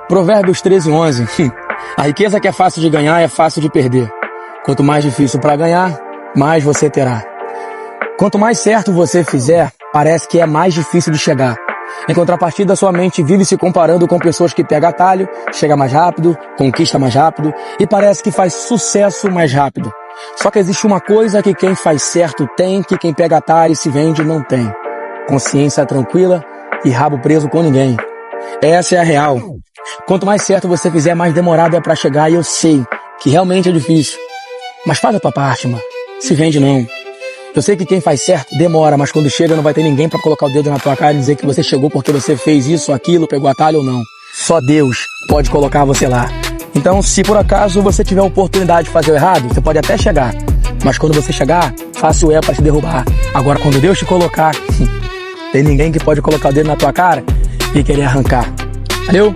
Provérbios 13:11. A riqueza que é fácil de ganhar é fácil de perder. Quanto mais difícil para ganhar, mais você terá. Quanto mais certo você fizer, parece que é mais difícil de chegar. Em contrapartida, sua mente vive se comparando com pessoas que pegam atalho, chega mais rápido, conquista mais rápido e parece que faz sucesso mais rápido. Só que existe uma coisa que quem faz certo tem, que quem pega atalho e se vende não tem. Consciência tranquila e rabo preso com ninguém. Essa é a real. Quanto mais certo você fizer, mais demorado é pra chegar, e eu sei que realmente é difícil. Mas faz a tua parte, mano. Se vende não. Eu sei que quem faz certo demora, mas quando chega não vai ter ninguém pra colocar o dedo na tua cara e dizer que você chegou porque você fez isso, aquilo, pegou atalho ou não. Só Deus pode colocar você lá. Então, se por acaso você tiver a oportunidade de fazer o errado, você pode até chegar. Mas quando você chegar, fácil é pra te derrubar. Agora, quando Deus te colocar, tem ninguém que pode colocar o dedo na tua cara e querer arrancar. Valeu?